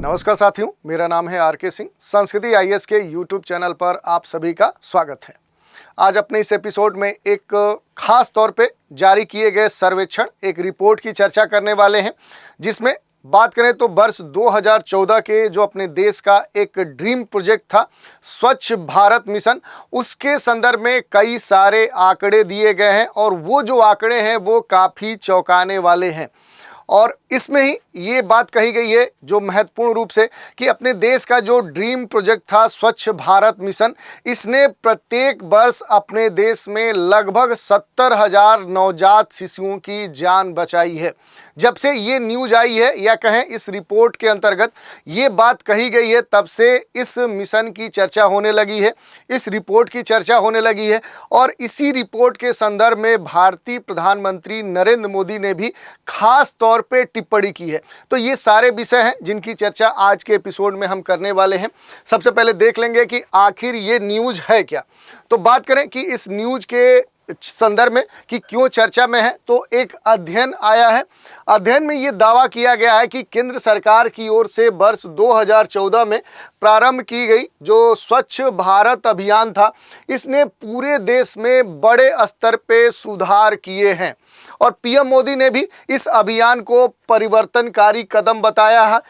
नमस्कार साथियों, मेरा नाम है आर के सिंह। संस्कृति आईएएस के यूट्यूब चैनल पर आप सभी का स्वागत है। आज अपने इस एपिसोड में एक खास तौर पे जारी किए गए सर्वेक्षण, एक रिपोर्ट की चर्चा करने वाले हैं, जिसमें बात करें तो वर्ष 2014 के जो अपने देश का एक ड्रीम प्रोजेक्ट था स्वच्छ भारत मिशन, उसके संदर्भ में कई सारे आंकड़े दिए गए हैं और वो जो आंकड़े हैं वो काफ़ी चौंकाने वाले हैं। और इसमें ही ये बात कही गई है जो महत्वपूर्ण रूप से कि अपने देश का जो ड्रीम प्रोजेक्ट था स्वच्छ भारत मिशन, इसने प्रत्येक वर्ष अपने देश में लगभग 70,000 नवजात शिशुओं की जान बचाई है। जब से ये न्यूज़ आई है या कहें इस रिपोर्ट के अंतर्गत ये बात कही गई है, तब से इस मिशन की चर्चा होने लगी है, इस रिपोर्ट की चर्चा होने लगी है। और इसी रिपोर्ट के संदर्भ में भारतीय प्रधानमंत्री नरेंद्र मोदी ने भी खास तौर पे टिप्पणी की है। तो ये सारे विषय हैं जिनकी चर्चा आज के एपिसोड में हम करने वाले हैं। सबसे पहले देख लेंगे कि आखिर ये न्यूज़ है क्या। तो बात करें कि इस न्यूज़ के संदर्भ में कि क्यों चर्चा में है, तो एक अध्ययन आया है। अध्ययन में ये दावा किया गया है कि केंद्र सरकार की ओर से वर्ष 2014 में प्रारंभ की गई जो स्वच्छ भारत अभियान था, इसने पूरे देश में बड़े स्तर पे सुधार किए हैं। और पीएम मोदी ने भी इस अभियान को परिवर्तनकारी कदम बताया है।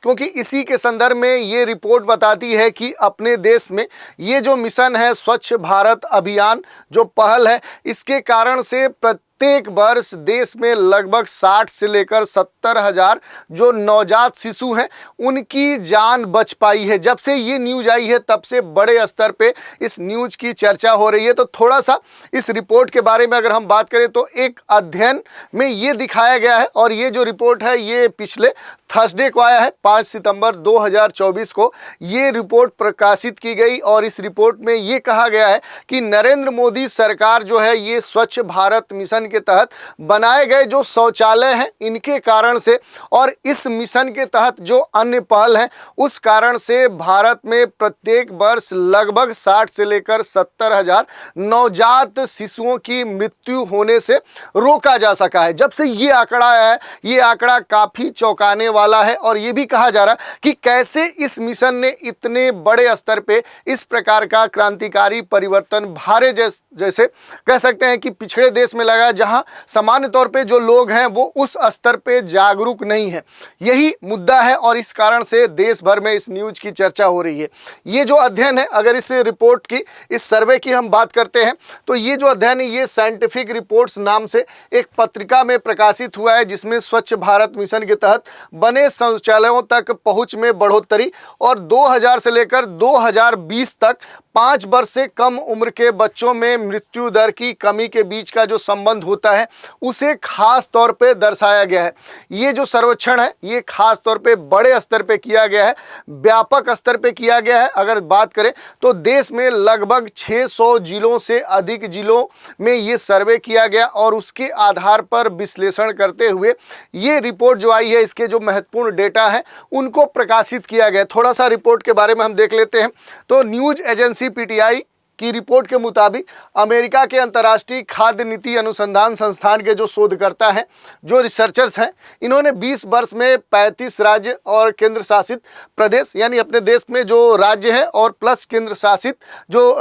क्योंकि इसी के संदर्भ में ये रिपोर्ट बताती है कि अपने देश में ये जो मिशन है स्वच्छ भारत अभियान, जो पहल है, इसके कारण से प्रत्येक वर्ष देश में लगभग 60 से लेकर 70,000 जो नवजात शिशु हैं उनकी जान बच पाई है। जब से ये न्यूज़ आई है तब से बड़े स्तर पे इस न्यूज़ की चर्चा हो रही है। तो थोड़ा सा इस रिपोर्ट के बारे में अगर हम बात करें तो एक अध्ययन में ये दिखाया गया है और ये जो रिपोर्ट है ये पिछले थर्सडे को आया है, 5 सितंबर 2024 को ये रिपोर्ट प्रकाशित की गई। और इस रिपोर्ट में ये कहा गया है कि नरेंद्र मोदी सरकार जो है ये स्वच्छ भारत मिशन के तहत बनाए गए जो शौचालय हैं इनके कारण से और इस मिशन के तहत जो अन्य पहल हैं उस कारण से भारत में प्रत्येक वर्ष लगभग 60 से लेकर 70,000 नवजात शिशुओं की मृत्यु होने से रोका जा सका है। जब से ये आंकड़ा आया है ये आंकड़ा काफ़ी चौंकाने वाला है। और ये भी कहा जा रहा कि कैसे इस मिशन ने इतने बड़े स्तर पे इस प्रकार का क्रांतिकारी परिवर्तन भारत जैसे कह सकते हैं कि पिछड़े देश में लगा, जहां सामान्य तौर पे जो लोग हैं वो उस स्तर पे जागरूक नहीं है। यही मुद्दा है और इस कारण से देश भर में इस न्यूज़ की चर्चा हो रही है। ये जो अध्ययन है, अगर इस रिपोर्ट की, इस सर्वे की हम बात करते हैं तो ये जो अध्ययन है ये साइंटिफिक रिपोर्ट्स नाम से एक पत्रिका में प्रकाशित हुआ है, जिसमें स्वच्छ भारत मिशन के तहत बने शौचालयों तक पहुंच में बढ़ोतरी और 2000 से लेकर 2020 तक 5 वर्ष से कम उम्र के बच्चों में मृत्यु दर की कमी के बीच का जो संबंध होता है उसे खास तौर पे दर्शाया गया है। ये जो सर्वेक्षण है ये खास तौर पे बड़े स्तर पे किया गया है, व्यापक स्तर पे किया गया है। अगर बात करें तो देश में लगभग 600 जिलों से अधिक जिलों में ये सर्वे किया गया और उसके आधार पर विश्लेषण करते हुए ये रिपोर्ट जो आई है, इसके जो महत्वपूर्ण डेटा हैं उनको प्रकाशित किया गया। थोड़ा सा रिपोर्ट के बारे में हम देख लेते हैं। तो न्यूज़ एजेंसी पीटीआई की रिपोर्ट के मुताबिक अमेरिका के अंतर्राष्ट्रीय खाद्य नीति अनुसंधान संस्थान के जो शोधकर्ता हैं, जो रिसर्चर्स हैं, इन्होंने 20 वर्ष में 35 राज्य और केंद्र शासित प्रदेश, यानी अपने देश में जो राज्य है और प्लस केंद्र शासित जो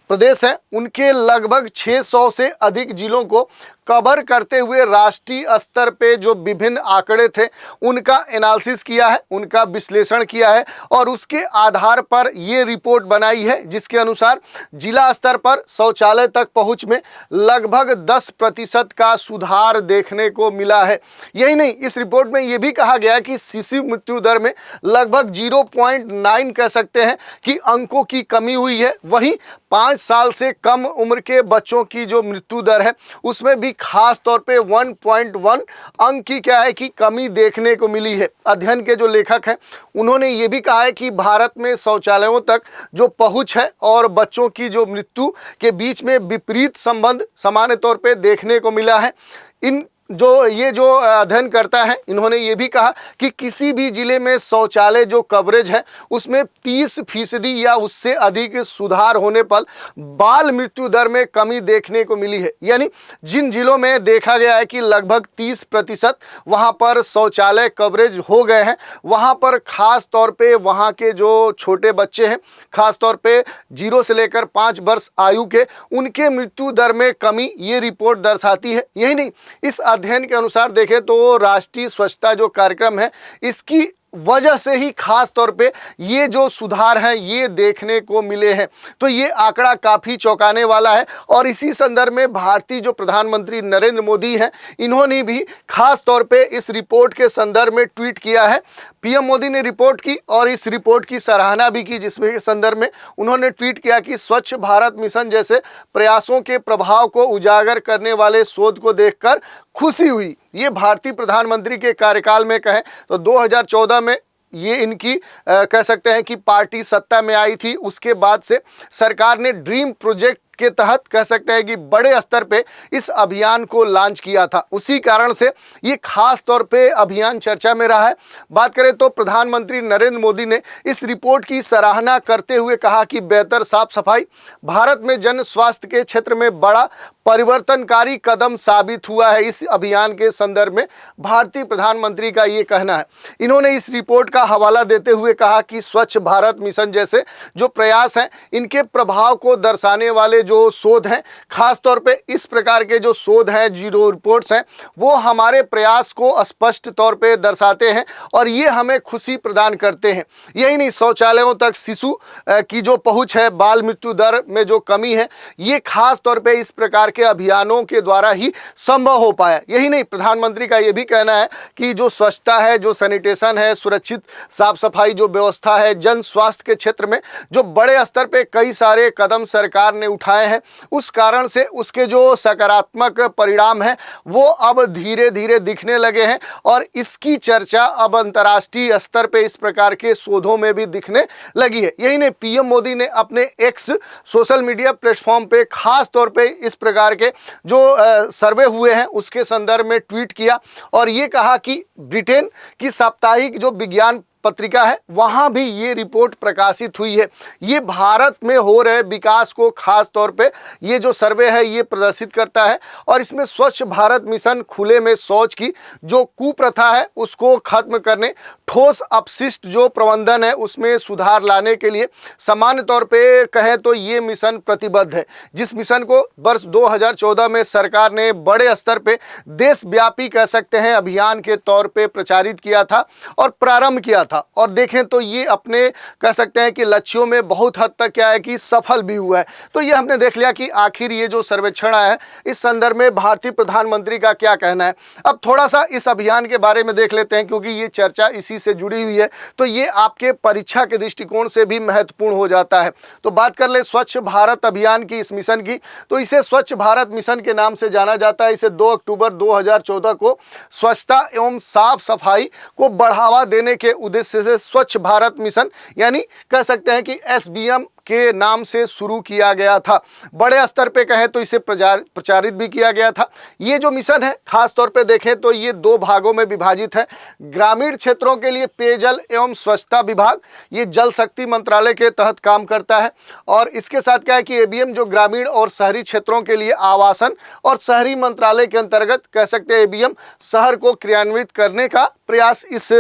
प्रदेश हैं, उनके लगभग 600 से अधिक जिलों को कवर करते हुए राष्ट्रीय स्तर पे जो विभिन्न आंकड़े थे उनका एनालिसिस किया है, उनका विश्लेषण किया है और उसके आधार पर ये रिपोर्ट बनाई है, जिसके अनुसार जिला स्तर पर शौचालय तक पहुंच में लगभग 10% का सुधार देखने को मिला है। यही नहीं, इस रिपोर्ट में ये भी कहा गया कि शिशु मृत्यु दर में लगभग 0.9 कह सकते हैं कि अंकों की कमी हुई है। वहीं 5 साल से कम उम्र के बच्चों की जो मृत्यु दर है उसमें भी खास तौर पे 1.1 अंक की क्या है कि कमी देखने को मिली है। अध्ययन के जो लेखक हैं उन्होंने ये भी कहा है कि भारत में शौचालयों तक जो पहुंच है और बच्चों की जो मृत्यु के बीच में विपरीत संबंध सामान्य तौर पे देखने को मिला है। इन जो ये जो अध्ययन करता है, इन्होंने ये भी कहा कि किसी भी जिले में शौचालय जो कवरेज है उसमें 30% या उससे अधिक सुधार होने पर बाल मृत्यु दर में कमी देखने को मिली है। यानी जिन जिलों में देखा गया है कि लगभग 30% वहाँ पर शौचालय कवरेज हो गए हैं, वहाँ पर खास तौर पे वहाँ के जो छोटे बच्चे हैं, खास तौर पे 0 से लेकर 5 वर्ष आयु के, उनके मृत्यु दर में कमी ये रिपोर्ट दर्शाती है। यही नहीं, इस अध्ययन के अनुसार देखें तो राष्ट्रीय स्वच्छता जो कार्यक्रम है, इसकी वजह से ही खास तौर पे ये जो सुधार हैं ये देखने को मिले हैं। तो ये आंकड़ा काफ़ी चौंकाने वाला है। और इसी संदर्भ में भारतीय जो प्रधानमंत्री नरेंद्र मोदी हैं, इन्होंने भी खास तौर पे इस रिपोर्ट के संदर्भ में ट्वीट किया है। पीएम मोदी ने रिपोर्ट की और इस रिपोर्ट की सराहना भी की, जिसमें संदर्भ में उन्होंने ट्वीट किया कि स्वच्छ भारत मिशन जैसे प्रयासों के प्रभाव को उजागर करने वाले शोध को देखकर खुशी हुई। ये भारतीय प्रधानमंत्री के कार्यकाल में कहें तो 2014 में ये इनकी कह सकते हैं कि पार्टी सत्ता में आई थी। उसके बाद से सरकार ने ड्रीम प्रोजेक्ट के तहत कह सकते हैं कि बड़े स्तर पे इस अभियान को लॉन्च किया था। उसी कारण से ये खास तौर पे अभियान चर्चा में रहा है। बात करें तो प्रधानमंत्री नरेंद्र मोदी ने इस रिपोर्ट की सराहना करते हुए कहा कि बेहतर साफ सफाई भारत में जन स्वास्थ्य के क्षेत्र में बड़ा परिवर्तनकारी कदम साबित हुआ है। इस अभियान के संदर्भ में भारतीय प्रधानमंत्री का ये कहना है। इन्होंने इस रिपोर्ट का हवाला देते हुए कहा कि स्वच्छ भारत मिशन जैसे जो प्रयास हैं, इनके प्रभाव को दर्शाने वाले जो शोध हैं, खास तौर पे इस प्रकार के जो शोध हैं, जो रिपोर्ट्स हैं, वो हमारे प्रयास को स्पष्ट तौर पे दर्शाते हैं और ये हमें खुशी प्रदान करते हैं। यही नहीं, शौचालयों तक शिशु की जो पहुंच है, बाल मृत्यु दर में जो कमी है, ये खास तौर पे इस प्रकार के अभियानों के द्वारा ही संभव हो पाया। यही नहीं, प्रधानमंत्री का ये भी कहना है कि जो स्वच्छता है, जो सैनिटेशन है, सुरक्षित साफ सफाई जो व्यवस्था है, जन स्वास्थ्य के क्षेत्र में जो बड़े स्तर पे कई सारे कदम सरकार ने उठाए हैं, उस कारण से उसके जो सकारात्मक परिणाम हैं वो अब धीरे धीरे दिखने लगे हैं और इसकी चर्चा अब अंतर्राष्ट्रीय स्तर पे इस प्रकार के शोधों में भी दिखने लगी है। यही नहीं, पीएम मोदी ने अपने एक्स सोशल मीडिया प्लेटफॉर्म पे खास तौर पे इस प्रकार के जो सर्वे हुए हैं उसके संदर्भ में ट्वीट किया और ये कहा कि ब्रिटेन की साप्ताहिक जो विज्ञान पत्रिका है, वहाँ भी ये रिपोर्ट प्रकाशित हुई है। ये भारत में हो रहे विकास को खास तौर पे ये जो सर्वे है ये प्रदर्शित करता है और इसमें स्वच्छ भारत मिशन खुले में शौच की जो कुप्रथा है उसको खत्म करने, ठोस अपशिष्ट जो प्रबंधन है उसमें सुधार लाने के लिए सामान्य तौर पे कहें तो ये मिशन प्रतिबद्ध है। जिस मिशन को वर्ष 2014 में सरकार ने बड़े स्तर पे देशव्यापी कह सकते हैं अभियान के तौर पे प्रचारित किया था और प्रारंभ किया था और देखें तो ये अपने कह सकते हैं कि लक्ष्यों में बहुत हद तक क्या है कि सफल भी हुआ है। तो ये हमने देख लिया कि आखिर ये जो सर्वेक्षण आया है इस संदर्भ में भारतीय प्रधानमंत्री का क्या कहना है। अब थोड़ा सा इस अभियान के बारे में देख लेते हैं क्योंकि ये चर्चा इसी से जुड़ी हुई है, तो ये आपके परीक्षा के दृष्टिकोण से भी महत्वपूर्ण हो जाता है। तो बात कर ले स्वच्छ भारत अभियान की, इस मिशन की, तो इसे स्वच्छ भारत मिशन के नाम से जाना जाता है। इसे 2 अक्टूबर 2014 को स्वच्छता एवं साफ सफाई को बढ़ावा देने के उद्देश्य से स्वच्छ भारत मिशन यानी कह सकते हैं कि SBM के नाम से शुरू किया गया था। बड़े स्तर पे कहें तो इसे प्रचारित भी किया गया था। ये जो मिशन है खास तौर पे देखें तो ये 2 भागों में विभाजित है। ग्रामीण क्षेत्रों के लिए पेयजल एवं स्वच्छता विभाग, ये जल शक्ति मंत्रालय के तहत काम करता है और इसके साथ क्या है कि ABM जो ग्रामीण और शहरी क्षेत्रों के लिए आवासन और शहरी मंत्रालय के अंतर्गत कह सकते हैं ABM शहर को क्रियान्वित करने का प्रयास इस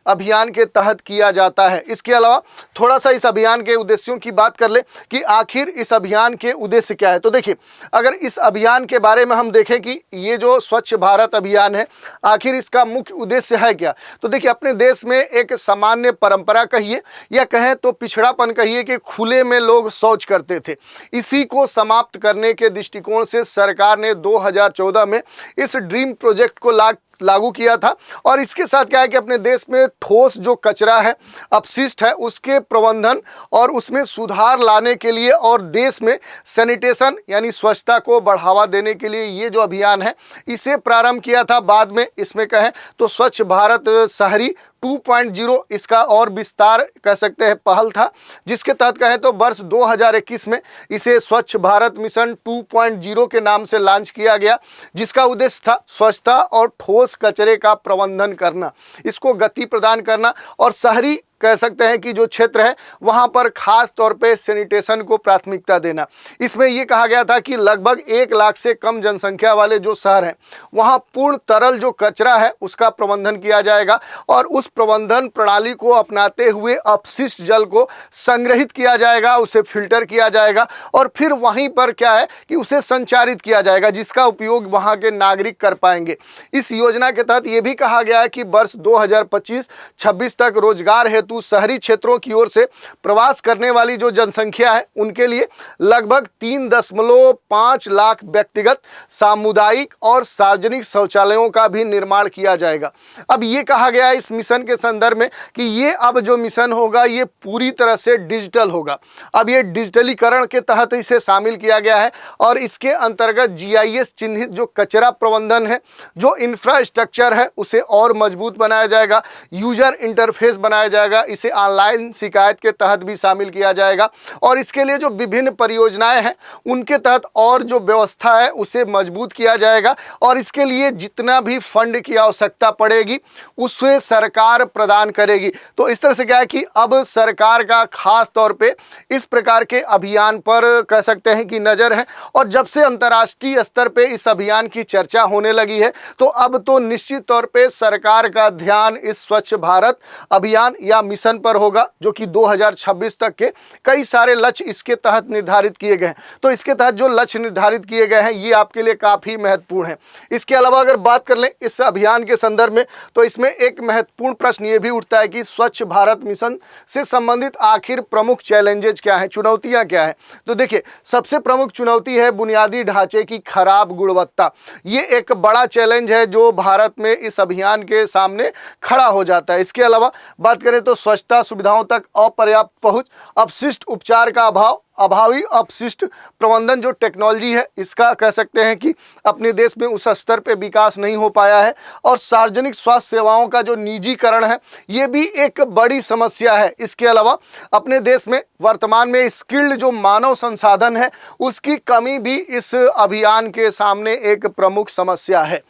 अभियान के तहत किया जाता है। इसके अलावा थोड़ा सा इस अभियान के उद्देश्यों की बात कर ले कि आखिर इस अभियान के उद्देश्य क्या है। तो देखिए, अगर इस अभियान के बारे में हम देखें कि ये जो स्वच्छ भारत अभियान है आखिर इसका मुख्य उद्देश्य है क्या, तो देखिए अपने देश में एक सामान्य परंपरा कहिए या कहें तो पिछड़ापन कहिए कि खुले में लोग शौच करते थे। इसी को समाप्त करने के दृष्टिकोण से सरकार ने 2014 में इस ड्रीम प्रोजेक्ट को लागू किया था और इसके साथ क्या है कि अपने देश में ठोस जो कचरा है, अपशिष्ट है, उसके प्रबंधन और उसमें सुधार लाने के लिए और देश में सैनिटेशन यानी स्वच्छता को बढ़ावा देने के लिए ये जो अभियान है इसे प्रारंभ किया था। बाद में इसमें कहें तो स्वच्छ भारत शहरी 2.0 इसका और विस्तार कह सकते हैं पहल था, जिसके तहत कहें तो वर्ष 2021 में इसे स्वच्छ भारत मिशन 2.0 के नाम से लॉन्च किया गया, जिसका उद्देश्य था स्वच्छता और ठोस कचरे का प्रबंधन करना, इसको गति प्रदान करना और शहरी कह सकते हैं कि जो क्षेत्र है वहां पर खास तौर पे सैनिटेशन को प्राथमिकता देना। इसमें यह कहा गया था कि लगभग 1 लाख से कम जनसंख्या वाले जो शहर हैं वहां पूर्ण तरल जो कचरा है उसका प्रबंधन किया जाएगा और उस प्रबंधन प्रणाली को अपनाते हुए अपशिष्ट जल को संग्रहित किया जाएगा, उसे फिल्टर किया जाएगा और फिर वहीं पर क्या है कि उसे संचारित किया जाएगा, जिसका उपयोग वहां के नागरिक कर पाएंगे। इस योजना के तहत यह भी कहा गया है कि वर्ष 2025-26 तक रोजगार हेतु शहरी क्षेत्रों की ओर से प्रवास करने वाली जो जनसंख्या है उनके लिए लगभग 3.5 लाख व्यक्तिगत, सामुदायिक और सार्वजनिक शौचालयों का भी निर्माण किया जाएगा। अब ये कहा गया है इस मिशन के संदर्भ में कि ये अब जो मिशन होगा ये पूरी तरह से डिजिटल होगा। अब ये डिजिटलीकरण के तहत इसे शामिल किया गया है और इसके अंतर्गत GIS चिन्हित जो कचरा प्रबंधन है, जो इंफ्रास्ट्रक्चर है उसे और मजबूत बनाया जाएगा, यूजर इंटरफेस बनाया जाएगा, इसे ऑनलाइन शिकायत के तहत भी शामिल किया जाएगा और इसके लिए जो विभिन्न परियोजनाएं हैं उनके तहत और जो व्यवस्था है उसे मजबूत किया जाएगा और इसके लिए जितना भी फंड की आवश्यकता पड़ेगी उसे सरकार प्रदान करेगी। तो इस तरह से क्या है कि अब सरकार का खास तौर पे इस प्रकार के अभियान पर कह सकते हैं कि नज़र है और जब से अंतर्राष्ट्रीय स्तर पे इस अभियान की चर्चा होने लगी है तो अब तो निश्चित तौर पे सरकार का ध्यान इस स्वच्छ भारत अभियान या मिशन पर होगा, जो कि 2026 तक के कई सारे लक्ष्य इसके तहत निर्धारित किए गए हैं। तो इसके तहत जो लक्ष्य निर्धारित किए गए हैं ये आपके लिए काफ़ी महत्वपूर्ण है। इसके अलावा अगर बात कर लें इस अभियान के संदर्भ में तो इसमें एक महत्वपूर्ण प्रश्न ये भी उठता है कि स्वच्छ भारत मिशन से संबंधित आखिर प्रमुख चैलेंजेज क्या हैं, चुनौतियाँ क्या हैं। तो देखिए, सबसे प्रमुख चुनौती है बुनियादी ढांचे की खराब गुणवत्ता। ये एक बड़ा चैलेंज है जो भारत में इस अभियान के सामने खड़ा हो जाता है। इसके अलावा बात करें तो स्वच्छता सुविधाओं तक अपर्याप्त पहुंच, अपशिष्ट उपचार का अभाव, अभावी अपशिष्ट प्रबंधन जो टेक्नोलॉजी है इसका कह सकते हैं कि अपने देश में उस स्तर पे विकास नहीं हो पाया है और सार्वजनिक स्वास्थ्य सेवाओं का जो निजीकरण है ये भी एक बड़ी समस्या है। इसके अलावा अपने देश में वर्तमान में स्किल्ड जो मानव संसाधन है उसकी कमी भी इस अभियान के सामने एक प्रमुख समस्या है।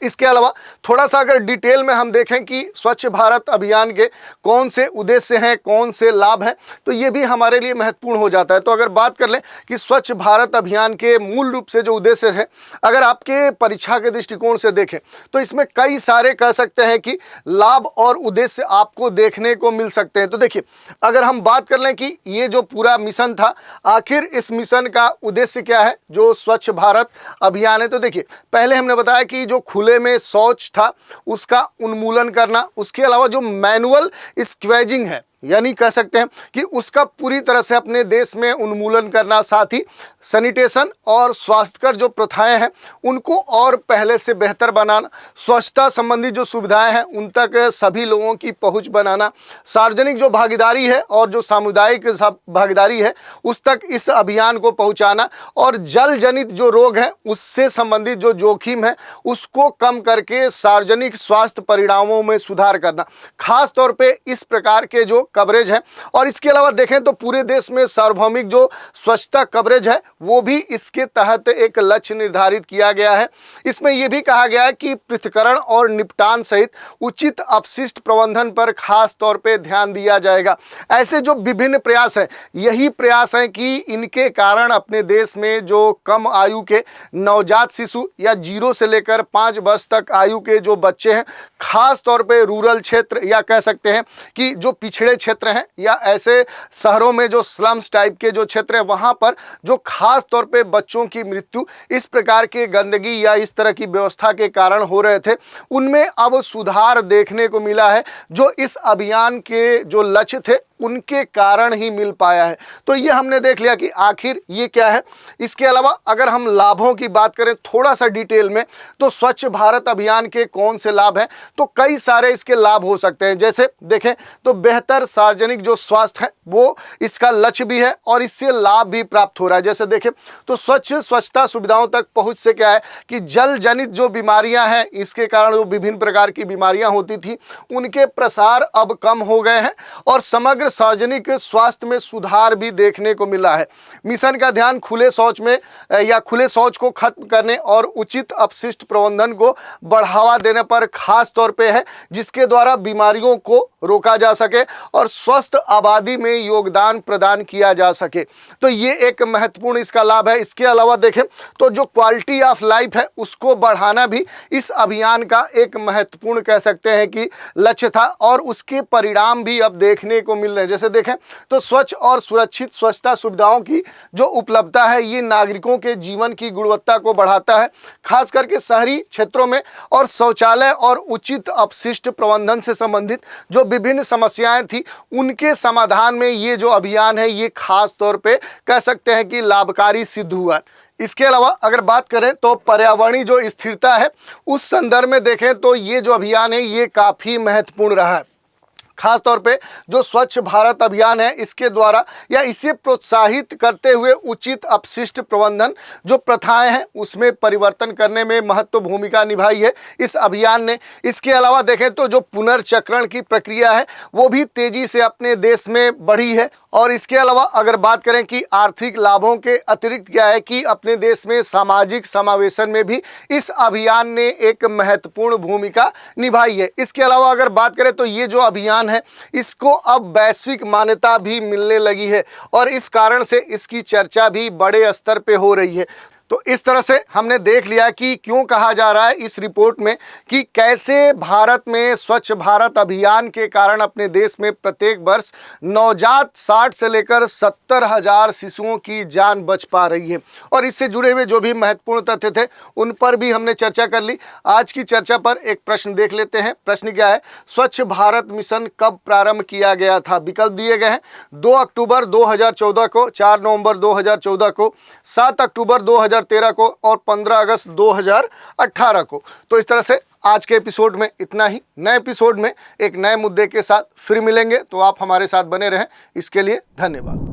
इसके अलावा थोड़ा सा अगर डिटेल में हम देखें कि स्वच्छ भारत अभियान के कौन से उद्देश्य हैं, कौन से लाभ हैं, तो ये भी हमारे लिए महत्वपूर्ण हो जाता है। तो अगर बात कर लें कि स्वच्छ भारत अभियान के मूल रूप से जो उद्देश्य है, अगर आपके परीक्षा के दृष्टिकोण से देखें तो इसमें कई सारे कह सकते हैं कि लाभ और उद्देश्य आपको देखने को मिल सकते हैं। तो देखिए, अगर हम बात कर लें कि ये जो पूरा मिशन था, आखिर इस मिशन का उद्देश्य क्या है जो स्वच्छ भारत अभियान है, तो देखिए पहले हमने बताया कि जो खुले में शौच था उसका उन्मूलन करना, उसके अलावा जो मैनुअल स्क्वेजिंग है यानी कह सकते हैं कि उसका पूरी तरह से अपने देश में उन्मूलन करना, साथ ही सैनिटेशन और स्वास्थ्यकर जो प्रथाएं हैं उनको और पहले से बेहतर बनाना, स्वच्छता संबंधी जो सुविधाएं हैं उन तक सभी लोगों की पहुंच बनाना, सार्वजनिक जो भागीदारी है और जो सामुदायिक भागीदारी है उस तक इस अभियान को पहुंचाना और जल जनित जो रोग हैं उससे संबंधित जो जोखिम है उसको कम करके सार्वजनिक स्वास्थ्य परिणामों में सुधार करना, खास तौर पर इस प्रकार के जो कवरेज है। और इसके अलावा देखें तो पूरे देश में सार्वभौमिक जो स्वच्छता कवरेज है वो भी इसके तहत एक लक्ष्य निर्धारित किया गया है। इसमें यह भी कहा गया है कि पृथक्करण और निपटान सहित उचित अपशिष्ट प्रबंधन पर खास तौर पे ध्यान दिया जाएगा। ऐसे जो विभिन्न प्रयास हैं, यही प्रयास हैं कि इनके कारण अपने देश में जो कम आयु के नवजात शिशु या 0 से लेकर 5 वर्ष तक आयु के जो बच्चे हैं, खास तौर पे रूरल क्षेत्र या कह सकते हैं कि जो पिछड़े क्षेत्र हैं या ऐसे शहरों में जो स्लम्स टाइप के जो क्षेत्र हैं वहां पर जो खास तौर पे बच्चों की मृत्यु इस प्रकार के गंदगी या इस तरह की व्यवस्था के कारण हो रहे थे, उनमें अब सुधार देखने को मिला है। जो इस अभियान के जो लक्ष्य थे उनके कारण ही मिल पाया है। तो ये हमने देख लिया कि आखिर ये क्या है। इसके अलावा अगर हम लाभों की बात करें थोड़ा सा डिटेल में, तो स्वच्छ भारत अभियान के कौन से लाभ हैं, तो कई सारे इसके लाभ हो सकते हैं। जैसे देखें तो बेहतर सार्वजनिक जो स्वास्थ्य है वो इसका लक्ष्य भी है और इससे लाभ भी प्राप्त हो रहा है। जैसे देखें तो स्वच्छता सुविधाओं तक पहुंच से क्या है कि जल जनित जो बीमारियां हैं, इसके कारण जो विभिन्न प्रकार की बीमारियां होती थी उनके प्रसार अब कम हो गए हैं और समग्र सार्वजनिक स्वास्थ्य में सुधार भी देखने को मिला है। मिशन का ध्यान खुले शौच में या खुले शौच को खत्म करने और उचित अपशिष्ट प्रबंधन को बढ़ावा देने पर खास तौर पे है, जिसके द्वारा बीमारियों को रोका जा सके और स्वस्थ आबादी में योगदान प्रदान किया जा सके। तो ये एक महत्वपूर्ण इसका लाभ है। इसके अलावा देखें तो जो क्वालिटी ऑफ लाइफ है उसको बढ़ाना भी इस अभियान का एक महत्वपूर्ण कह सकते हैं कि लक्ष्य था और उसके परिणाम भी अब देखने को मिल रहे हैं। जैसे देखें तो स्वच्छ और सुरक्षित स्वच्छता सुविधाओं की जो उपलब्धता है ये नागरिकों के जीवन की गुणवत्ता को बढ़ाता है, खास करके शहरी क्षेत्रों में, और शौचालय और उचित अपशिष्ट प्रबंधन से संबंधित जो विभिन्न समस्याएं थी उनके समाधान में ये जो अभियान है ये खास तौर पे कह सकते हैं कि लाभकारी सिद्ध हुआ। इसके अलावा अगर बात करें तो पर्यावरणीय जो स्थिरता है उस संदर्भ में देखें तो ये जो अभियान है ये काफ़ी महत्वपूर्ण रहा है। खास तौर पे जो स्वच्छ भारत अभियान है इसके द्वारा या इसे प्रोत्साहित करते हुए उचित अपशिष्ट प्रबंधन जो प्रथाएं हैं उसमें परिवर्तन करने में महत्वपूर्ण भूमिका निभाई है इस अभियान ने। इसके अलावा देखें तो जो पुनर्चक्रण की प्रक्रिया है वो भी तेजी से अपने देश में बढ़ी है। और इसके अलावा अगर बात करें कि आर्थिक लाभों के अतिरिक्त क्या है कि अपने देश में सामाजिक समावेशन में भी इस अभियान ने एक महत्वपूर्ण भूमिका निभाई है। इसके अलावा अगर बात करें तो ये जो अभियान है इसको अब वैश्विक मान्यता भी मिलने लगी है और इस कारण से इसकी चर्चा भी बड़े स्तर पे हो रही है। तो इस तरह से हमने देख लिया कि क्यों कहा जा रहा है इस रिपोर्ट में कि कैसे भारत में स्वच्छ भारत अभियान के कारण अपने देश में प्रत्येक वर्ष नवजात 60 से लेकर 70,000 शिशुओं की जान बच पा रही है। और इससे जुड़े हुए जो भी महत्वपूर्ण तथ्य थे उन पर भी हमने चर्चा कर ली। आज की चर्चा पर एक प्रश्न देख लेते हैं। प्रश्न क्या है, स्वच्छ भारत मिशन कब प्रारंभ किया गया था? विकल्प दिए गए हैं 2 अक्टूबर 2014 को, 4 नवंबर 2014 को, 7 अक्टूबर 2013 को और 15 अगस्त 2018 को। तो इस तरह से आज के एपिसोड में इतना ही। नए एपिसोड में एक नए मुद्दे के साथ फिर मिलेंगे, तो आप हमारे साथ बने रहें। इसके लिए धन्यवाद।